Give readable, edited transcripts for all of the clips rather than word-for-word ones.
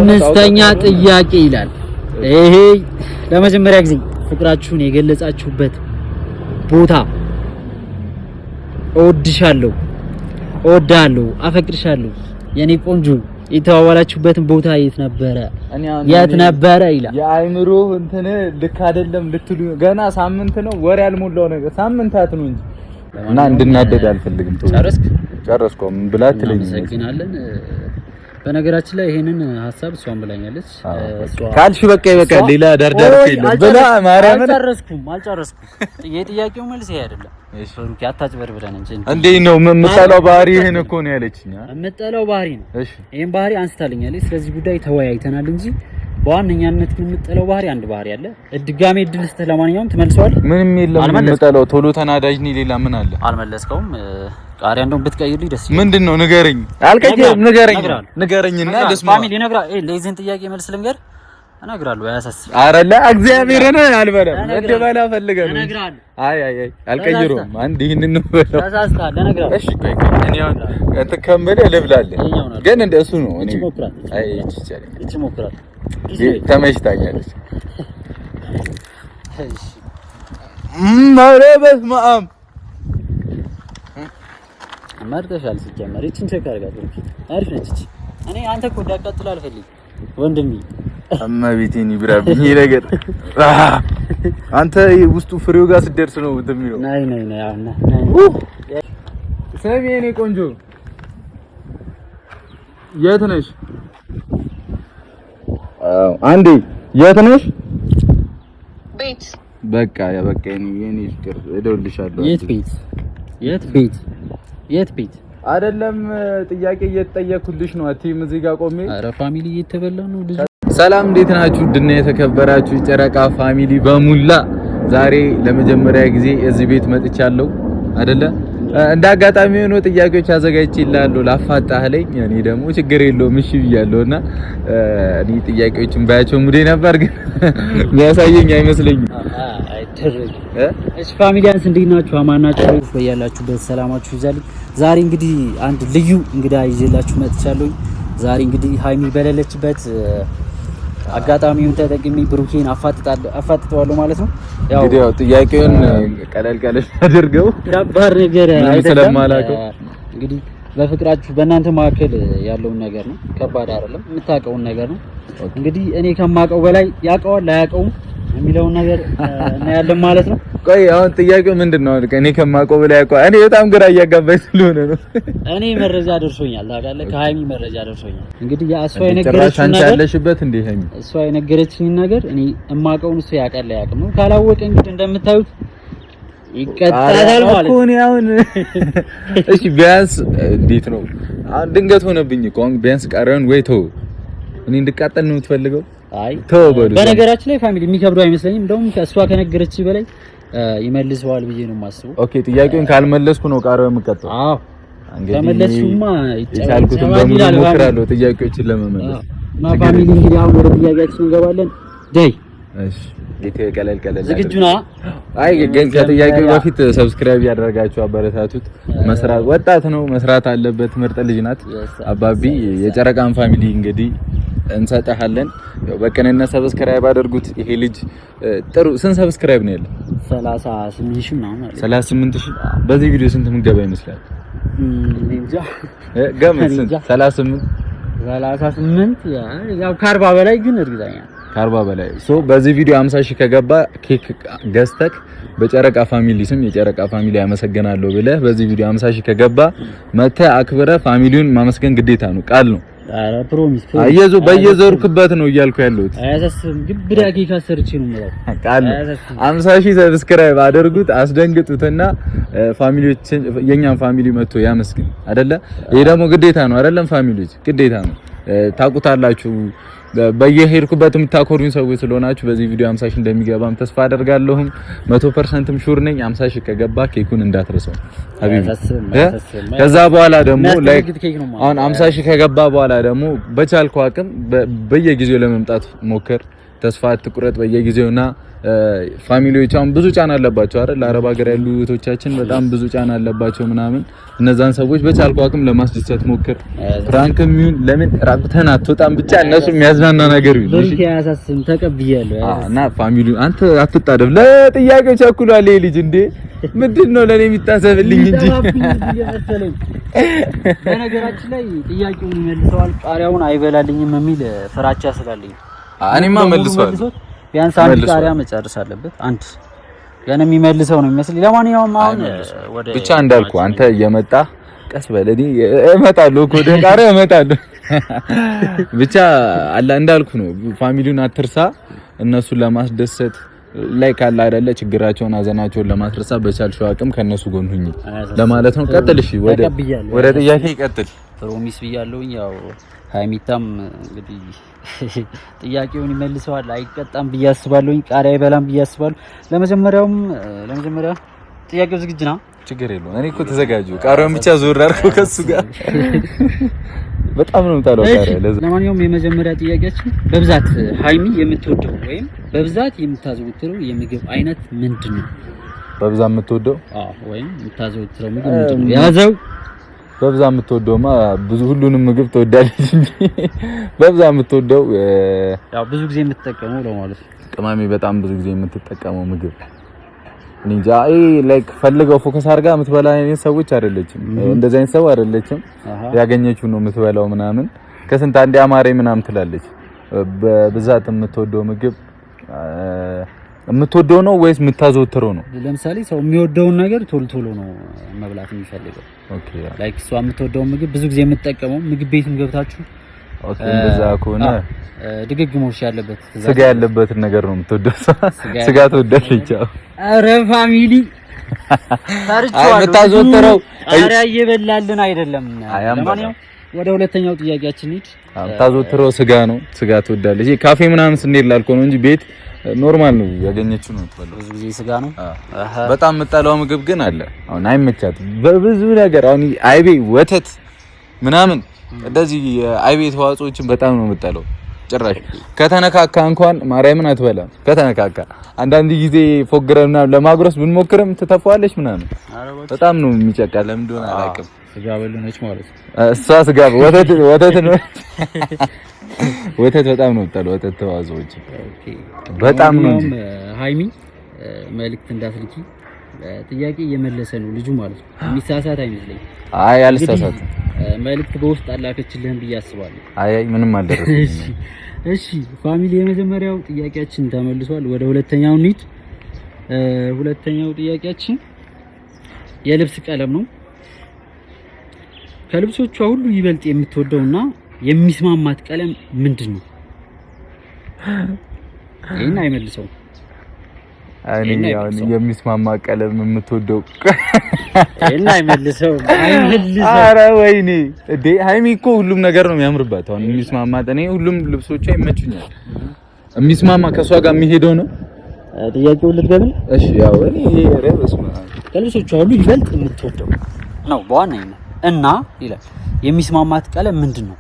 አምስተኛ ጥያቄ ይላል። ይሄ ለመጀመሪያ ጊዜ ፍቅራችሁን የገለጻችሁበት ቦታ እወድሻለሁ፣ እወዳለሁ፣ አፈቅርሻለሁ የኔ ቆንጆ የተዋዋላችሁበትን ቦታ የት ነበረ ይላል። የአይምሮ እንትን ልክ አይደለም ልትሉ ገና ሳምንት ነው ወር ያልሞላው ነገር ሳምንታት ነው እንጂ እና እንድናደድ አልፈልግም። ጨረስኩም ብላ ትለኝ እናመሰግናለን። በነገራችን ላይ ይሄንን ሐሳብ እሷን ብላኛለች። ካልሽ በቃ ይበቃል። ሌላ ዳርዳር የለም ብላ ማርያምን አልጨረስኩም። የጥያቄው መልስ ይሄ አይደለም። እሺ ሩቂ አታጭበር ብለን እንዴ ነው የምጠላው ባህሪ ይሄን እኮ ነው ያለችኝ። የምጠላው ባህሪ ነው። እሺ ይሄን ባህሪ አንስታልኛለች። ስለዚህ ጉዳይ ተወያይተናል እንጂ በዋነኛነት ግን የምጠላው ባህሪ አንድ ባህሪ አለ። ድጋሜ እድል ስትህ ለማንኛውም ትመልሰዋለህ። ምንም የለም የምጠላው ቶሎ ተናዳጅ ነኝ። ሌላ ምን አለ? አልመለስከውም። ቃሪያ እንደውም ብትቀይርልኝ ደስ ይላል። ምንድነው? ንገረኝ። ንገረኝና ደስማ ፋሚሊ ነግራ ለዚህን ጥያቄ መልስ ልንገር እነግራለሁ። አያሳስብ። ኧረ ለእግዚአብሔርን አልበለም እንደባላ ፈልገህ ነው። አይ አልቀይሩም። አንድ ይሄንን ነው በለው። ተሳስተሃል። እነግራለሁ። እሺ ቆይ እኔ አሁን ተከመለ ልብላለህ ግን እንደሱ ነው። እኔ አይ እቺ ሞክራት ተመችታኛለች። እሺ ማረበስ ማም መርጠሻል። ሲጀመር እቺን ቼክ አድርጋት። አሪፍ ነች እቺ። እኔ አንተ እኮ እንዳቃጥል አልፈልግም ወንድሜ። እመቤቴን ይብራብኝ ነገር አንተ ውስጡ ፍሬው ጋር ስትደርስ ነው እንደሚለው። ናይ አሁን ሰሚ የኔ ቆንጆ የት ነሽ? አንዴ የት ነሽ? ቤት በቃ የኔ ፍቅር እደውልልሻለሁ። የት ቤት አይደለም ጥያቄ እየተጠየኩልሽ ነው። አቲም እዚህ ጋር ቆሜ። አረ ፋሚሊ እየተበላ ነው ልጅ። ሰላም እንዴት ናችሁ? ድና የተከበራችሁ ጨረቃ ፋሚሊ በሙላ ዛሬ ለመጀመሪያ ጊዜ እዚህ ቤት መጥቻለሁ አይደለ? እንዳጋጣሚ ሆኖ ጥያቄዎች አዘጋጅቼልሃለሁ ላፋጣህለኝ። እኔ ደግሞ ችግር የለውም እሺ ብያለሁና እኔ ጥያቄዎችን ባያቸው ሙዴ ነበር ግን የሚያሳየኝ አይመስለኝም። እሺ ፋሚሊያንስ እንዴት ናችሁ? አማን ናችሁ? በያላችሁበት ሰላማችሁ ይዛልኝ። ዛሬ እንግዲህ አንድ ልዩ እንግዳ ይዤላችሁ መጥቻለሁ። ዛሬ እንግዲህ ሃይሚ በሌለችበት አጋጣሚውን ተጠቅሜ ብሩኬን አፋጥጠዋለሁ ማለት ነው። ያው ጥያቄውን ቀለል አድርገው ከባድ ነገር ስለማላውቀው እንግዲህ በፍቅራችሁ በእናንተ መካከል ያለውን ነገር ነው። ከባድ አይደለም፣ የምታውቀውን ነገር ነው። እንግዲህ እኔ ከማውቀው በላይ ያውቀዋል አያውቀውም የሚለውን ነገር እናያለን ማለት ነው። ቆይ አሁን ጥያቄው ምንድነው? እኔ ከማውቀው በላይ ያውቀዋል። እኔ በጣም ግራ እያጋባኝ ስለሆነ ነው። እኔ መረጃ ደርሶኛል ታውቃለህ፣ ከሃይሚ መረጃ ደርሶኛል። እንግዲህ እሷ የነገረችኝ ነገር እኔ የማውቀውን እሱ ያውቃል አያውቅም ነው። ካላወቀ እንግዲህ እንደምታዩት ይቀጣታል ማለት ነው። አሁን እሺ ቢያንስ እንዴት ነው? አሁን ድንገት ሆነብኝ እኮ አሁን ቢያንስ ቀረን ወይ ተው እኔ እንድቃጠል ነው የምትፈልገው? አይ ተወበሉ። በነገራችን ላይ ፋሚሊ የሚከብደው አይመስለኝም። እንደውም ከእሷ ከነገረችኝ በላይ ይመልሰዋል ብዬ ነው የማስበው። ኦኬ ጥያቄውን ካልመለስኩ ነው ቃረው የምቀጣው? አዎ ከመለስኩማ ይቻልኩትን በሙሉ እሞክራለሁ ጥያቄዎችን ለመመለስ። ፋሚሊ እንግዲህ አሁን ወደ ጥያቄያችን እንገባለን። ዳይ እሺ ቀለል ዝግጁ ነህ? አይ ግን ከጥያቄው በፊት ሰብስክራይብ ያደረጋችሁ አበረታቱት። መስራት ወጣት ነው መስራት አለበት። ምርጥ ልጅ ናት። አባቢ የጨረቃን ፋሚሊ እንግዲህ እንሰጣለን። ያው በቀነና ሰብስክራይብ አድርጉት። ይሄ ልጅ ጥሩ ስንት ሰብስክራይብ ነው ያለው? 38,000 ነው ማለት 38,000። በዚህ ቪዲዮ ስንት ምገባ ይመስላል? እንጃ ገምት። ስንት? 38 ያው ከ40 በላይ ግን እርግጠኛ ከ40 በላይ በዚህ ቪዲዮ 50,000 ከገባ ኬክ ገዝተክ በጨረቃ ፋሚሊ ስም የጨረቃ ፋሚሊ ያመሰግናለሁ ብለህ በዚህ ቪዲዮ 50,000 ከገባ መተህ አክብረህ ፋሚሊውን ማመስገን ግዴታ ነው። ቃል ነው። አረ ፕሮሚስ በየዞርክበት ነው እያልኩ ያለሁት። አያሳስብም። ግብዳ ኬክ አሰርቼ ነው ማለት ቃል ነው። 50,000 ሰብስክራይብ አድርጉት፣ አስደንግጡትና ፋሚሊዎችን የኛን ፋሚሊ መጥቶ ያመስግን አይደለ? ይሄ ደግሞ ግዴታ ነው አይደለም? ፋሚሊዎች ግዴታ ነው። ታውቁታላችሁ። በየሄድኩበት የምታኮሩኝ ሰዎች ስለሆናችሁ በዚህ ቪዲዮ 50,000 እንደሚገባም ተስፋ አደርጋለሁም 100%ም ሹር ነኝ። 50,000 ከገባ ኬኩን እንዳትረሳው ሀቢቢ። ከዛ በኋላ ደግሞ ላይክ አሁን 50,000 ከገባ በኋላ ደግሞ በቻልከው አቅም በየጊዜው ለመምጣት ሞክር። ተስፋ አትቁረጥ በየጊዜውና ፋሚሊዎች አሁን ብዙ ጫና አለባቸው አይደል? አረብ ሀገር ያሉ እህቶቻችን በጣም ብዙ ጫና አለባቸው ምናምን። እነዛን ሰዎች በቻልኩ አቅም ለማስደሰት ሞክር። ፍራንክም ይሁን ለምን ራቁተን አትወጣም፣ ብቻ እነሱ የሚያዝናና ነገር ይሁን። እሺ ያሳስም ተቀብያለሁ። እና ፋሚሊ አንተ አትጣደብ። ለጥያቄው ቸኩሏል ይሄ ልጅ እንዴ! ምንድነው ለኔ የሚታሰብልኝ እንጂ። በነገራችን ላይ ጥያቄውን ይመልሰዋል ቃሪያውን አይበላልኝም የሚል ፍራቻ ስላለኝ እኔማ መልሰዋለሁ። ቢያንስ አንድ ቃሪያ መጨረስ አለበት። አንድ ገና የሚመልሰው ነው የሚመስል። ለማንኛውም አሁን ወደ ብቻ እንዳልኩ አንተ እየመጣ ቀስ በል እኔ እመጣለሁ እኮ ወደ ቃሪያ እመጣለሁ። ብቻ አላ እንዳልኩ ነው። ፋሚሊውን አትርሳ። እነሱን ለማስደሰት ላይ ካለ አይደለ ችግራቸውን አዘናቸውን ለማስረሳት በቻልሽው አቅም ከነሱ ጎን ሁኚ ለማለት ነው። ቀጥል። እሺ ወደ ጥያቄ ቀጥል። ፕሮሚስ ብያለሁኝ። ያው ሃይሚታም እንግዲህ ጥያቄውን ይመልሰዋል። አይቀጣም ብዬ አስባለሁኝ። ቃሪያ አይበላም ብዬ አስባለሁ። ለመጀመሪያ ጥያቄው ዝግጁ ነው? ችግር የለውም። እኔ እኮ ተዘጋጁ። ቃሪያውን ብቻ ዞር አድርገው ከሱ ጋር በጣም ነው የምጣለው ቃሪያ። ለማንኛውም የመጀመሪያ ጥያቄያችን በብዛት ሃይሚ የምትወደው ወይም በብዛት የምታዘወትረው የምግብ አይነት ምንድነው? በብዛት የምትወደው? አዎ፣ ወይም የምታዘወትረው ምግብ ምንድነው? ያዘው። በብዛት የምትወደውማ ብዙ ሁሉንም ምግብ ትወዳለች እንጂ በብዛት የምትወደው ያው ብዙ ጊዜ የምትጠቀመው ለማለት ነው። ቅማሜ በጣም ብዙ ጊዜ የምትጠቀመው ምግብ እንጃ ላይክ ፈልገው ፎከስ አድርጋ የምትበላ አይነት ሰዎች አይደለችም። እንደዚህ አይነት ሰው አይደለችም። ያገኘችው ነው የምትበላው ምናምን ከስንት አንዴ አማሬ ምናምን ትላለች። በብዛት የምትወደው ምግብ የምትወደው ነው ወይስ የምታዘወትረው ነው? ለምሳሌ ሰው የሚወደውን ነገር ቶሎ ነው መብላት የሚፈልገው። ኦኬ ላይክ እሷ የምትወደው ምግብ ብዙ ጊዜ የምትጠቀመው ምግብ ቤትም ገብታችሁ ኦኬ እንደዛ ከሆነ ድግግሞሽ ያለበት ስጋ ያለበትን ነገር ነው የምትወደው። ስጋ ትወዳለች። አረ ፋሚሊ የምታዘወትረው ኧረ እየበላልን አይደለም። ለማንኛውም ወደ ሁለተኛው ጥያቄያችን ሂድ። የምታዘወትረው ስጋ ነው። ስጋ ትወዳለች። ካፌ ምናምን ስንሄድ ላልከው ነው እንጂ ቤት ኖርማል ነው ያገኘችው ነው የምትበላው። ብዙ ጊዜ ስጋ ነው። በጣም የምጠላው ምግብ ግን አለ። አሁን አይመቻትም በብዙ ነገር። አሁን አይቤ፣ ወተት ምናምን እንደዚህ አይቤ ተዋጽኦችን በጣም ነው የምጠላው። ጭራሽ ከተነካካ እንኳን ማርያምን አትበላም። ከተነካካ አንዳንድ ጊዜ ፎግረና ለማጉረስ ብንሞክርም ትተፋዋለች ምናምን። በጣም ነው የሚጨቃ። ለምን እንደሆነ አላውቅም። ስጋ በሉ ነች ማለት ነው እሷ። ስጋ ወተት ነው ወተት በጣም ነው የምጠላው። ወተት ተዋጽኦች በጣም ነው እንጂ ሃይሚ መልእክት እንዳትልኪ ጥያቄ እየመለሰ ነው ልጁ ማለት ነው። የሚሳሳት አይመስለኝም። አይ አልሳሳትም። መልእክት በውስጥ አላከችልህም ብዬ አስባለሁ። አይ ምንም አልደረሰም። እሺ ፋሚሊ የመጀመሪያው ጥያቄያችን ተመልሷል። ወደ ሁለተኛው እንሂድ። ሁለተኛው ጥያቄያችን የልብስ ቀለም ነው። ከልብሶቿ ሁሉ ይበልጥ የምትወደውና የሚስማማት ቀለም ምንድን ነው? ይሄን አይመልሰው። እኔ ያው የሚስማማ ቀለም የምትወደው ይሄን አይመልሰው። ኧረ ወይኔ እንዴ! ሃይሚ እኮ ሁሉም ነገር ነው የሚያምርባት። አሁን የሚስማማት እኔ ሁሉም ልብሶቿ ይመቹኛል። የሚስማማ ከሷ ጋር የሚሄደው ነው ጥያቄው ልትገብል። እሺ ያው እኔ ረብስማ ከልብሶቿ ሁሉ ይበልጥ የምትወደው ነው በዋናነት እና ይላል የሚስማማት ቀለም ምንድን ነው?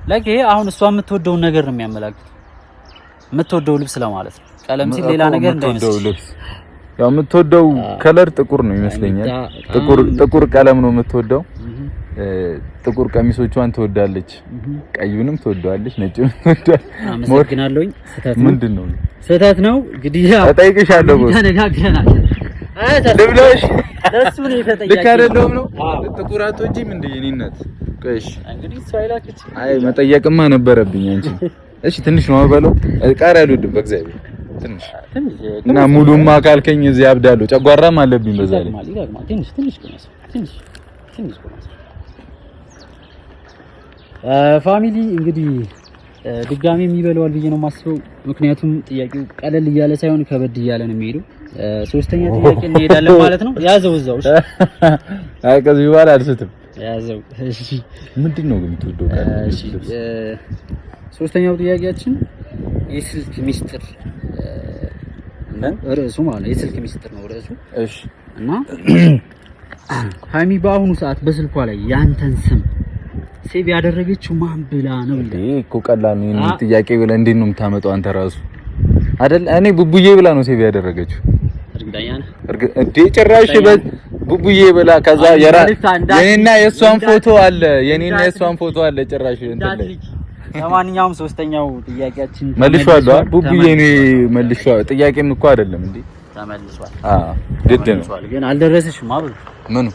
ላይክ ይሄ አሁን እሷ የምትወደውን ነገር ነው የሚያመላክተው። የምትወደው ልብስ ለማለት ነው። ቀለም ሲል ሌላ ነገር እንዳይመስል። ያው የምትወደው ከለር ጥቁር ነው ይመስለኛል። ጥቁር ቀለም ነው የምትወደው። ጥቁር ቀሚሶቿን ትወዳለች። ቀዩንም ትወዳለች፣ ነጭንም ትወዳለች። አመሰግናለሁኝ። ምንድን ነው ስህተት ነው እንግዲህ እጠይቅሻለሁ። ተነጋግረናል። ልብለሽ ለሱ ነው የተጠያቂ። ልክ አይደለም ነው ጥቁር አትወጂም እንዴ? የኔነት ቆይሽ እንግዲህ ሳይላክች አይ መጠየቅማ ነበረብኝ እንጂ። እሺ ትንሽ ነው አበለው። ቃሪያ አልወድም በእግዚአብሔር ትንሽ እና ሙሉማ ካልከኝ እዚህ አብዳለሁ። ጨጓራም አለብኝ በዛ ላይ ትንሽ ፋሚሊ እንግዲህ ድጋሚ የሚበላዋል ብዬ ነው የማስበው። ምክንያቱም ጥያቄው ቀለል እያለ ሳይሆን ከበድ እያለ ነው የሚሄደው። ሶስተኛ ጥያቄ እንሄዳለን ማለት ነው። ያዘው እዛው። አይ ከዚህ በኋላ አልስትም። ያዘው። እሺ ምንድነው ግን የምትወደው? እሺ ሶስተኛው ጥያቄያችን የስልክ ሚስጥር ርዕሱ ማለት ነው። የስልክ ሚስጥር ነው ርዕሱ። እሺ እና ሃይሚ በአሁኑ ሰዓት በስልኳ ላይ ያንተን ስም ሴቭ ያደረገችው ማን ብላ ነው? እንዴ እኮ ቀላል ነው። ጥያቄ ብለህ እንዴት ነው የምታመጣው አንተ ራሱ? አይደል? እኔ ቡቡዬ ብላ ነው ሴቭ ያደረገችው። እርግጠኛ ነህ? እንዴ ጭራሽ ቡቡዬ ብላ ከዛ የኔና የሷን ፎቶ አለ ጭራሽ እንትን ላይ። ለማንኛውም ሶስተኛው ጥያቄያችን መልሼዋለሁ። ቡቡዬ እኔ መልሼዋለሁ። ጥያቄም እኮ አይደለም እንዴ ተመልሷል። ግድ ነው ግን አልደረሰሽም አይደል? ምኑ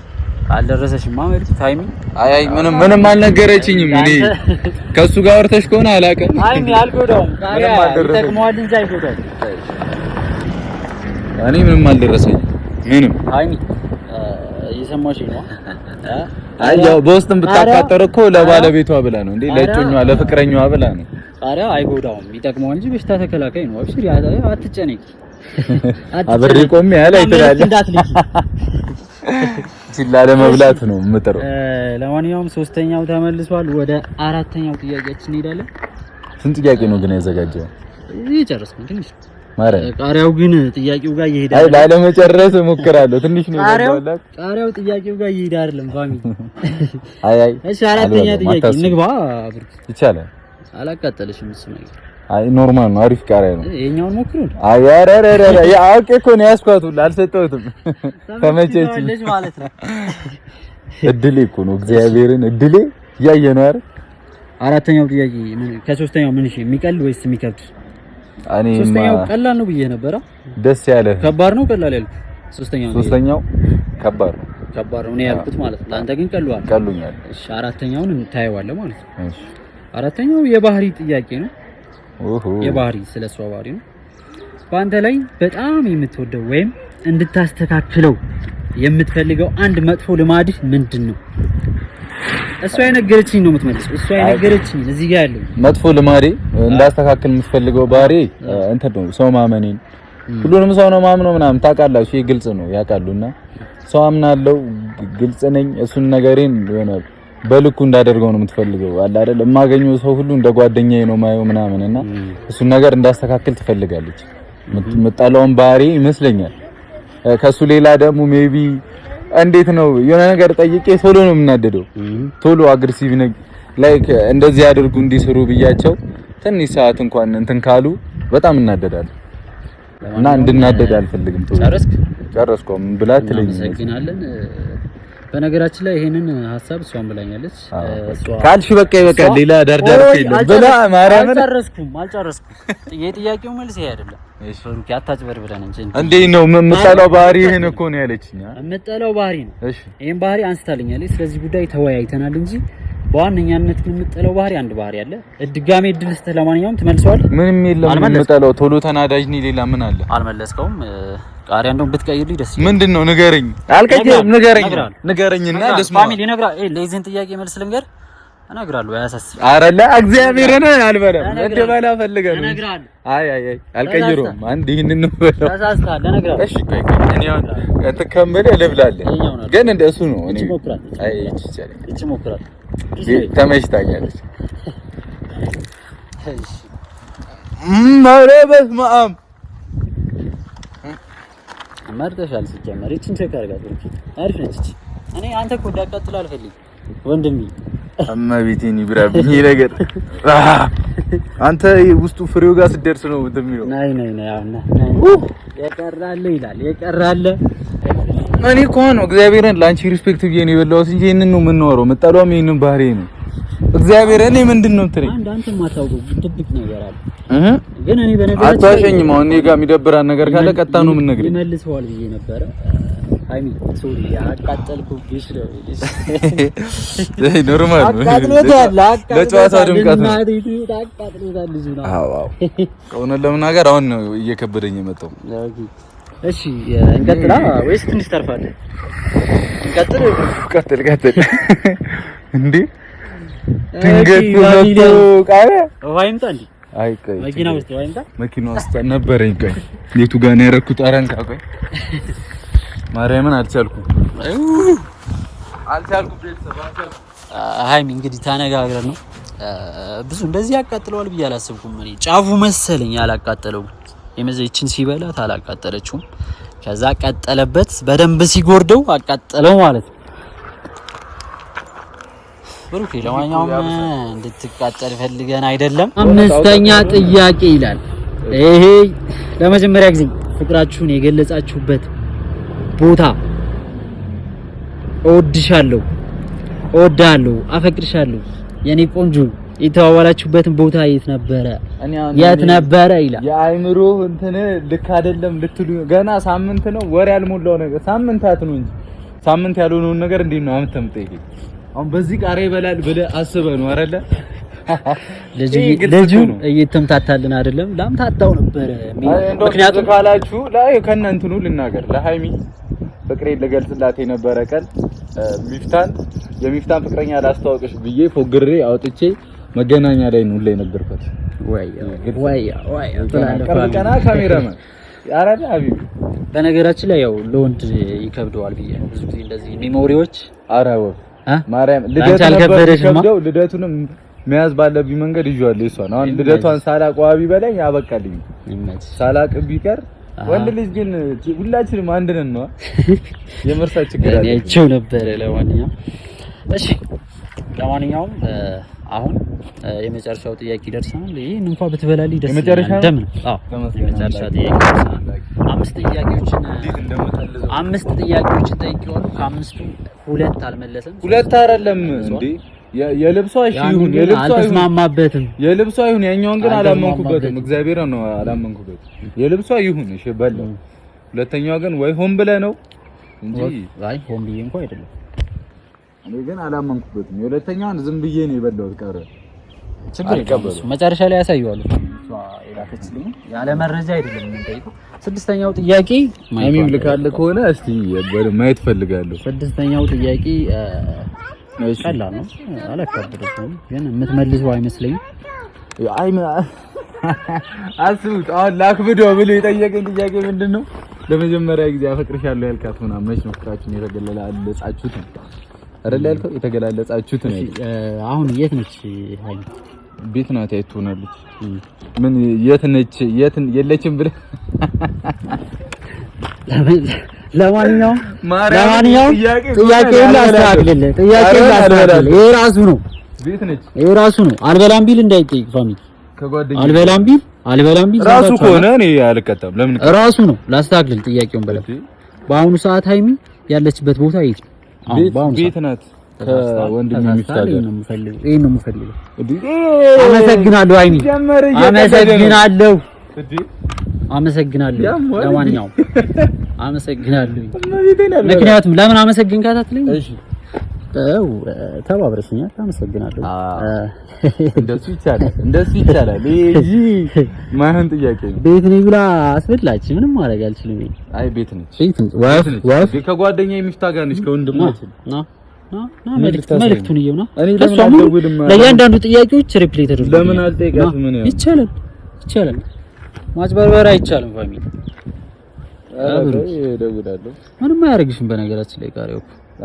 አልደረሰሽም ማለት ታይሚንግ? አይ ምንም አልነገረችኝም። እኔ ከሱ ጋር ወርተሽ ከሆነ አላውቅም። አይሚ አልጎዳውም። ታዲያ ይጠቅመዋል እንጂ አይጎዳውም። እኔ ምንም አልደረሰኝም። ምንም አይሚ እየሰማሽኝ ነው? አይ ያው በውስጥም ብታቃጠር እኮ ለባለቤቷ ብላ ነው እንዴ ለእጮኛዋ ለፍቅረኛዋ ብላ ነው። ታዲያ አይጎዳውም፣ ይጠቅመዋል እንጂ በሽታ ተከላካይ ነው። አብሽሪ አትጨነቂ። አብሬ ቆሜ ያለ አይተላል ሲላ ለመብላት ነው የምጥረው። ለማንኛውም ሶስተኛው ተመልሷል። ወደ አራተኛው ጥያቄያችን እንሄዳለን። ስንት ጥያቄ ነው ግን ያዘጋጀው? እየጨረስኩ ትንሽ ማረ ቃሪያው ግን ጥያቄው ጋር ይሄዳል። አይ ላለመጨረስ እሞክራለሁ። ትንሽ ነው ያለው። ቃሪያው ጥያቄው ጋር ይሄዳል አይደለም ፋሚሊ። አይ እሺ አራተኛ ጥያቄ እንግባ። ይቻላል። አላቃጠለሽም እሱ ነገር? አይ ኖርማል ነው። አሪፍ ቃሪያ ነው። የኛውን ሞክሩን። አይ አረረረ ያውቄ እኮ ነው ያስኳት ሁሉ አልሰጠሁትም። ተመቸችኝ ማለት ነው። እድሌ እኮ ነው እግዚአብሔርን እድሌ ያየ ነው አይደል? አራተኛው ጥያቄ ከሶስተኛው ምን እሺ የሚቀል ወይስ የሚከብድ? ሶስተኛው ቀላል ነው ብዬ ነበር። ደስ ያለ ከባድ ነው ቀላል ያልኩት? ሶስተኛው ከባድ ነው ነው ያልኩት ማለት ነው። አንተ ግን ቀሉኛል። እሺ አራተኛውን እንታየዋለን ማለት ነው። እሺ አራተኛው የባህሪ ጥያቄ ነው። የባህሪ ስለሷ ባህሪ ነው። በአንተ ላይ በጣም የምትወደው ወይም እንድታስተካክለው የምትፈልገው አንድ መጥፎ ልማድህ ምንድነው? እሷ የነገረችኝ ነው የምትመልሰው። እሷ የነገረችኝ እዚህ ጋር ያለው መጥፎ ልማዴ እንዳስተካክል የምትፈልገው ባህሪ እንትን ነው ሰው ማመኔን። ሁሉንም ሰው ነው ማምነው ምናምን ታውቃላችሁ። ይሄ ግልጽ ነው ያውቃሉና ሰው አምናለሁ፣ ግልጽ ነኝ። እሱን ነገሬን የሆነ በልኩ እንዳደርገው ነው የምትፈልገው አለ አይደል? የማገኘው ሰው ሁሉ እንደ ጓደኛዬ ነው ማየው ምናምንና እሱን ነገር እንዳስተካክል ትፈልጋለች። የምጣላውን ባህሪ ይመስለኛል። ከሱ ሌላ ደግሞ ሜቢ እንዴት ነው የሆነ ነገር ጠይቄ ቶሎ ነው የምናደደው። ቶሎ አግሬሲቭ ነኝ። ላይክ እንደዚህ ያድርጉ እንዲስሩ ብያቸው ትንሽ ሰዓት እንኳን እንትን ካሉ በጣም እናደዳለሁ እና እንድናደድ አልፈልግም። ጨረስኩ ብላ ትለኝ። እናመሰግናለን። በነገራችን ላይ ይሄንን ሀሳብ እሷን ብላኛለች። ካልሽ በቃ ይበቃል። ሌላ ዳርዳር የለም ብላ ማርያም አልጨረስኩም። የጥያቄው መልስ ይሄ አይደለም። እሺ ሩቂ አታጭበርብረን እንጂ እንዴ ነው የምጠላው ባህሪ ይሄን እኮ ነው ያለችኝ። የምጠላው ባህሪ ነው። እሺ ይሄን ባህሪ አንስታልኛለች። ስለዚህ ጉዳይ ተወያይተናል እንጂ በዋነኛነት የምጠላው ባህሪ አንድ ባህሪ አለ። ድጋሜ እድል ስትል ለማንኛውም ትመልሰዋለህ። ምንም የለም የምጠላው ቶሎ ተናዳጅ ነኝ። ሌላ ምን አለ? አልመለስከውም። ቃሪያ እንደውም ብትቀይርልኝ ደስ ይላል። ምንድነው? ንገረኝ። ንገረኝና ልስማ። ፋሚሊ ለዚህን ጥያቄ መልስ ልንገር እነግራለሁ። አያሳስብ። ኧረ እግዚአብሔርን አልበለም። እንደበላ ፈልገህ ነው። አይ አልቀይረውም። አንድ ይሄንን ነው በለው። ተሳስተሃል። እነግራለሁ። እሺ ቆይ እኔ አሁን ተከመለ ልብላለህ ግን እንደሱ ነው። እኔ አይ እቺ ሞክራት ተመችታኛለች። እሺ ማረበስ ማም መርጠሻል። ሲጀመር እቺን ቼክ አድርጋት። አሪፍ ነች እቺ። እኔ አንተ እኮ እንዳቃጥል አልፈልግም ወንድሜ። እመቤቴን ይብራብኝ ነገር አንተ ውስጡ ፍሬው ጋር ስትደርስ ነው እንደሚለው። ናይ አሁን የቀራለ ይላል የቀራለ። እኔ እኮ ነው እግዚአብሔርን ላንቺ ሪስፔክት ብዬ ነው የበላሁት እንጂ ይሄንን ነው የምንኖረው። መጣሏም ይሄንን ባህሪ ነው። እግዚአብሔር እኔ ምንድነው ትሬ አንተ ማታውቀው ድብቅ ነገር አለ ግን እኔ በነገራችን አታሸኝም። አሁን እኔ ጋር የሚደብራን ነገር ካለ ቀጣ ነው ምን ነገር ይመልሰዋል ብዬ ነበር። ሃይሚ ሶሪ ያቃጠልኩብሽ ነው። ኖርማል ነው። አቃጥሎታል። ለጨዋታ ድምቀት ነው። አቃጥሎታል ልጅ ነው። አዎ ከሆነ ለምናገር አሁን ነው እየከበደኝ የመጣው። እሺ እንቀጥላ ወይስ ትንሽ ተርፋለህ? ቀጥል እንዴ ድንገት መጥቶ ቃለ ወይም ታንዲ አይ ቆይ መኪና ውስጥ ነበረኝ። ቆይ የቱ ጋር ነው ያደረኩት? አረንካ ቆይ ማርያምን አልቻልኩም። ቤተሰብ ሃይሚ እንግዲህ ተነጋግረን ነው ብዙ እንደዚህ ያቃጥለዋል ብዬ አላሰብኩም። እኔ ጫፉ መሰለኝ ያላቃጠለው የመዘይችን ሲበላት አላቃጠለችውም። ከዛ ቀጠለበት በደንብ ሲጎርደው አቃጠለው ማለት ነው። ብሩክ ለማንኛውም እንድትቃጠል ፈልገን አይደለም። አምስተኛ ጥያቄ ይላል ይሄ ለመጀመሪያ ጊዜ ፍቅራችሁን የገለጻችሁበት ቦታ እወድሻለሁ፣ እወዳለሁ፣ አፈቅርሻለሁ የኔ ቆንጆ የተዋዋላችሁበትን ቦታ የት ነበረ? የት ነበረ ይላል። የአይምሮ እንትን ልክ አይደለም ልትሉ ገና ሳምንት ነው ወር ያልሞላው ነገር ሳምንታት ነው እንጂ ሳምንት ያልሆነውን ነገር እንዴት ነው አምተምጠይቅ? አሁን በዚህ ቃሬ ይበላል ብለህ አስበህ ነው አይደለ? ልጁ እየተምታታልን አይደለም ላምታታው ነበር። ምክንያቱም ካላችሁ ላይ ከእናንተኑ ልናገር ለሃይሚ ፍቅሬን ልገልጽላት የነበረ ቀን የሚፍታን ፍቅረኛ ላስተዋወቅሽ ብዬ ፎግሬ አውጥቼ መገናኛ ላይ ነው ላይ ነበርኩት። ወይ ቀና ካሜራማን ያራዳ ሀቢብ በነገራችን ላይ ያው ለወንድ ይከብደዋል ብዬ ነው ብዙ ጊዜ እንደዚህ ሜሞሪዎች አራው ማርያም ልደቱንም መያዝ ባለብኝ መንገድ ይዟል። እሷን አሁን ልደቷን ሳላቅ ዋቢ በላይ ያበቃልኝ ሳላቅ ቢቀር ወንድ ልጅ ግን ሁላችንም አንድ ነን ነው የመርሳት ችግር አለ። እቺው ነበር ለማንኛውም አሁን የመጨረሻው ጥያቄ ደርሰናል። ይሄን እንኳን ብትበላልኝ ደስ ይላል። ደም ነው። አዎ የመጨረሻው ጥያቄ ደርሰናል። አምስት ጥያቄዎችን ጠይቄዋለሁ። ከአምስቱ ሁለት አልመለሰም። ሁለት አይደለም እንዴ የልብሷ ይሁን የልብሷ ይሁን ያኛውን ግን አላመንኩበትም። እግዚአብሔር ነው አላመንኩበትም። የልብሷ ይሁን እሺ በለው። ሁለተኛው ግን ወይ ሆን ብለህ ነው እንጂ አይ ሆን ብዬ እንኳን አይደለም። እኔ ግን አላመንኩበትም። የሁለተኛውን ዝም ብዬ ነው የበላሁት። ቀረ ችግር የለም። መጨረሻ ላይ ያሳየዋለሁ። እሷ የላከችልኝ ያለ መረጃ አይደለም የምንጠይቀው። ስድስተኛው ጥያቄ ማይሚም ልካለ ከሆነ እስቲ ማየት ፈልጋለሁ። ስድስተኛው ጥያቄ ቀላል ነው፣ አላከብድም ግን የምትመልሰው አይመስለኝም። አስቡት አሁን ላክብደው ብሎ የጠየቀኝ ጥያቄ ምንድነው? ለመጀመሪያ ጊዜ አፈቅርሻለሁ ያልካት ምናምን መች ነው ፍቅራችሁን የተገላለጻችሁት አይደል ያልከው? የተገላለጻችሁት ነው። አሁን የት ነች ሃይ? ቤት ናት። የት ሆናለች? ምን የት ነች? የት የለችም ብለህ ለማንኛውም ጥያቄውን ላስተካክልልህ። ይሄ ራሱ ነው። ቤት ነች። ይሄ ራሱ ነው። አልበላም ቢል እንዳይጠይቅ ፋሚሊ ከጓደኛ አልበላም ቢል ራሱ ከሆነ እኔ አልቀጣም። ለምን ራሱ ነው። ላስተካክልልህ ጥያቄውን በለው። በአሁኑ ሰዓት ሃይሚ ያለችበት ቦታ የት ነው? ቤት ናት። ከወንድም የሚፍታገር ይሄን ነው የምፈልገው። አመሰግናለሁ ሃይሚ፣ አመሰግናለሁ። ለማንኛውም አመሰግናለሁ። ምክንያቱም ለምን አመሰግንካት አትለኝ? እሺ ተባብረሽኛል። አመሰግናለሁ። እንደሱ ይቻላል። ይሄ ማህን ጥያቄ ነው። ቤት ነኝ ብላ አስበላች። ምንም ማድረግ አልችልም። አይ ቤት ነች። ዋፍ ከጓደኛ የሚፍታገር ነች። ከወንድማችን መልእክቱን ይየውና ለእያንዳንዱ ጥያቄዎች ሪፕሌይ ተደርጎ ለምን አልጠይቃትም? ምን ይቻላል ማጭበርበር አይቻልም። ፋሚሊ እደውላለሁ። ምንም አያደርግሽም። በነገራችን ላይ ቃሪው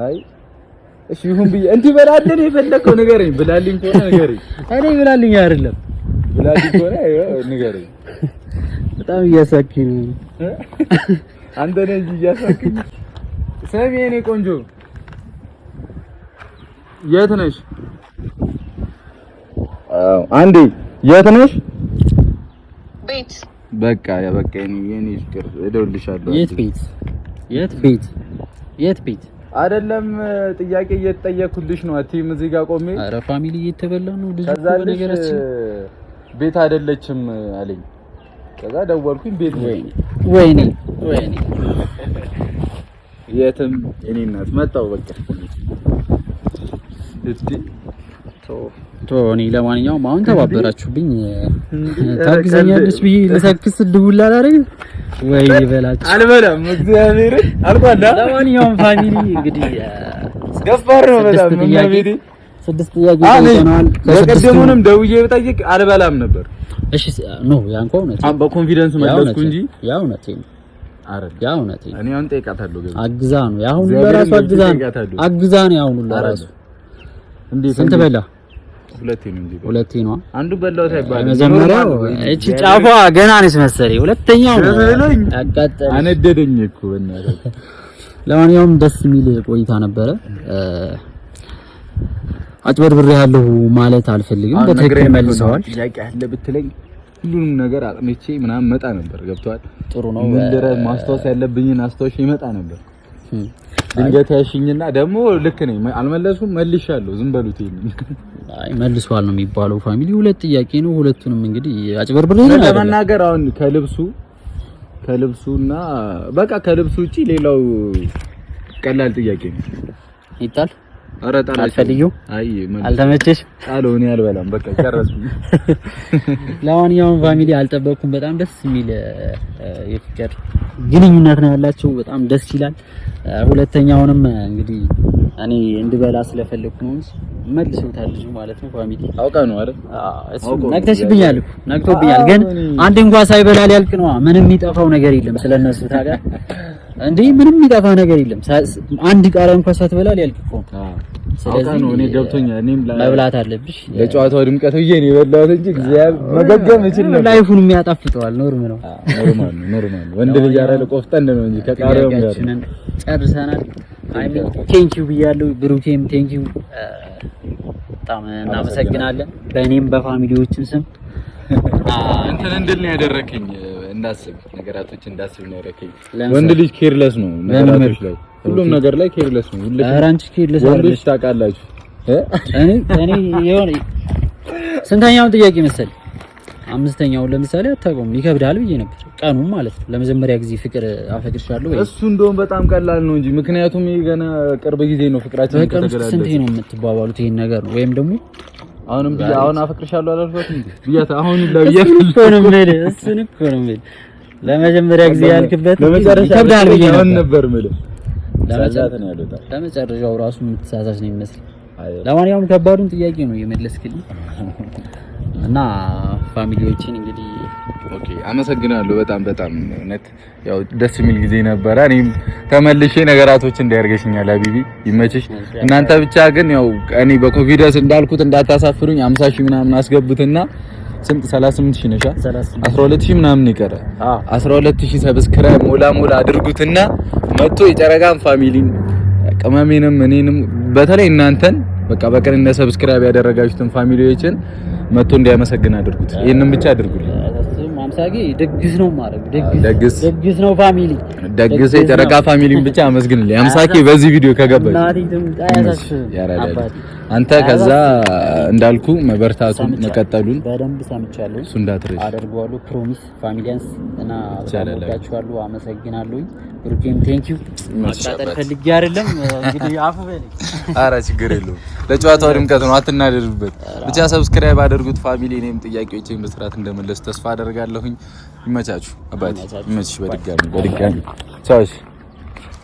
አይ እሺ ይሁን ብዬ እንዲህ በላልኝ የፈለከው ንገረኝ። ብላልኝ ከሆነ ንገረኝ። እኔ ብላልኝ አይደለም ብላልኝ ከሆነ ንገረኝ። በጣም እያሳኪኝ አንተ ነህ እንጂ እያሳኪኝ። ሰሚ የኔ ቆንጆ የት ነሽ? አንዴ የት ነሽ? ቤት በቃ የኔ ፍቅር እደውልልሻለሁ። የት ቤት አይደለም ጥያቄ እየተጠየኩልሽ ነው። አትይም እዚህ ጋር ቆሜ። ኧረ ፋሚሊ እየተበላ ነው ልጅ በነገራችን ቤት አይደለችም አለኝ። ከዛ ደወልኩኝ ቤት ወይኔ የትም እኔ እናት መጣሁ በቃ እኔ ለማንኛውም አሁን ተባበራችሁብኝ። ታግዘኛለች ብዬ ለሰክስ ድውል አላደረግም ወይ በላችሁ። አልበላም እግዚአብሔር አልቋላ። ለማንኛውም ፋሚሊ እንግዲህ ገፋር ነው በጣም ነው። ስድስት ጥያቄ ተጠይቀናል። ለቀደሙንም ደውዬ ብጠይቅ አልበላም ነበር። እሺ ኖ ያንኮ ነው በኮንፊደንስ መለስኩ እንጂ ያው ነው አይደል? ያው ነው እኔ አሁን ጠይቃታለሁ። አግዛ ነው ያሁን ለራሱ አግዛ ነው ያሁን ለራሱ። እንዴ ስንት በላ? ሁለቴ ነው። አንዱ በላው ሳይባል መጀመሪያው እቺ ጫፏ ገና ነች መሰለኝ። ሁለተኛው አቃጠለኝ አነደደኝ እኮ በእናትህ። ለማንኛውም ደስ የሚል ቆይታ ነበረ። አጭበርብሬ ያለሁ ማለት አልፈልግም። በትክክል መልሰዋል። ጥያቄ አለ ብትለኝ ሁሉንም ነገር አጥንቼ ምናምን መጣ ነበር። ገብቷል። ጥሩ ነው። ምን ድረስ ማስታወስ ያለብኝን አስታውሼ ይመጣ ነበር። ድንገት ያሽኝና ደግሞ ልክ ነኝ አልመለሱም፣ መልሻለሁ። ዝም በሉት። አይ መልሷል ነው የሚባለው። ፋሚሊ ሁለት ጥያቄ ነው። ሁለቱንም እንግዲህ አጭበርብሬ ለመናገር አሁን ከልብሱና በቃ ከልብሱ ውጪ ሌላው ቀላል ጥያቄ ነው። ይጣል ኧረ ጣል አልፈልጊው። አይ አልተመቸሽ? ጣለው። እኔ አልበላም። በቃ ጨረስኩኝ። ለማንኛውም ፋሚሊ አልጠበቅኩም። በጣም ደስ የሚል የፍቅር ግንኙነት ነው ያላቸው። በጣም ደስ ይላል። ሁለተኛውንም እንግዲህ እኔ እንድበላ ስለፈለኩ ነው እንጂ መልሶታል ልጁ ማለት ነው። ፋሚሊ አውቃ ነው አይደል? እሱ ነክተሽብኛል እኮ ነክቶብኛል። ግን አንድ እንኳን ሳይበላ ሊያልቅ ነው። ምንም የሚጠፋው ነገር የለም ስለነሱ ታዲያ እንዴ ምንም የሚጠፋ ነገር የለም። አንድ ቃል እንኳን ሳትበላ ሊያልቅ እኮ። ስለዚህ ነው እኔ ገብቶኛል። እኔም መብላት አለብሽ። ለጨዋታው ድምቀት ብዬ ነው የበላሁት እንጂ እግዚአብሔር መገገም እችል ነበር። ላይፉን የሚያጣፍጠዋል። ኖርም ነው። ኖርማል ወንድ ልጅ አይደል? ቆፍጠን ነው እንጂ ከቃሪያው ጋር ጨርሰናል። አይሚ ቴንኪው ብያለሁ። ብሩኬም ቴንኪው በጣም እናመሰግናለን። በእኔም በፋሚሊዎችም ስም እንትን እንድል ነው ያደረከኝ። እንዳስብ ነገራቶች እንዳስብ ነው ያደረከኝ። ወንድ ልጅ ኬርለስ ነው ነገራቶች ላይ፣ ሁሉም ነገር ላይ ኬርለስ ነው። ሁሉ አራንቺ ኬርለስ ወንዶች ታውቃላችሁ። እኔ የሆነ ስንተኛውን ጥያቄ መሰለኝ? አምስተኛውን ለምሳሌ አታውቀውም። ይከብዳል ብዬ ነበር ቀኑን ማለት ነው። ለመጀመሪያ ጊዜ ፍቅር አፈቅርሻለሁ ወይ? እሱ እንደውም በጣም ቀላል ነው እንጂ ምክንያቱም ይሄ ገና ቅርብ ጊዜ ነው ፍቅራችን ከተገላለጸ። ስንቴ ነው የምትባባሉት ይሄን ነገር ነው? ወይም ደግሞ አሁን አፈቅርሻለሁ አላልኳትም እንዴ? ብያታ አሁን እሱን እኮ ነው የምልህ። ለመጀመሪያ ጊዜ ያልክበት ይከብዳል ብዬ ነበር የምልህ። ለመጨረሻው ራሱ የምትሳሳች ነው የሚመስል። ለማንኛውም ከባዱን ጥያቄ ነው የመለስክልኝ እና ፋሚሊዎችን እንግዲህ ኦኬ አመሰግናለሁ። በጣም እውነት ያው ደስ የሚል ጊዜ ነበረ። እኔም ተመልሼ ነገራቶች እንዲያርገሽኛል። ሀቢቢ ይመችሽ። እናንተ ብቻ ግን ያው እኔ በኮንፊደንስ እንዳልኩት እንዳታሳፍሩኝ። 50,000 ምናምን አስገቡትና ስንት 38,000 ነሻ 12,000 ምናምን ይቀረ 12,000 ሰብስክራይብ ሞላ አድርጉትና መጥቶ የጨረጋን ፋሚሊን ቅመሜንም እኔንም በተለይ እናንተን በቃ በቅንነት ሰብስክራይብ ያደረጋችሁትን ፋሚሊዎችን መጥቶ እንዲያመሰግን አድርጉት። ይሄንን ብቻ አድርጉልኝ። አምሳጌ ደግስ ነው ማለት ደግስ ነው ፋሚሊ ደግስ የጨረቃ ፋሚሊን ብቻ አመስግንልኝ። አምሳኬ በዚህ ቪዲዮ ከገባች አንተ ከዛ እንዳልኩ መበርታቱን መቀጠሉን በደንብ ሰምቻለሁ። እሱ እንዳትረሽ አደርጋለሁ። ፕሮሚስ ፋሚሊያንስ እና ወዳችኋለሁ። አመሰግናለሁ። ብሩኬም ቴንኪው። ማጣጣል ፈልጌ አይደለም እንግዲህ አፉ በል። ኧረ ችግር የለውም። ለጨዋታው ድምቀት ነው፣ አትናደዱበት። ብቻ ሰብስክራይብ አድርጉት ፋሚሊ። እኔም ጥያቄዎቼን በስርዓት እንደመለስ ተስፋ አደርጋለሁኝ። ይመቻችሁ አባቴ፣ ይመችሽ። በድጋሚ ቻው።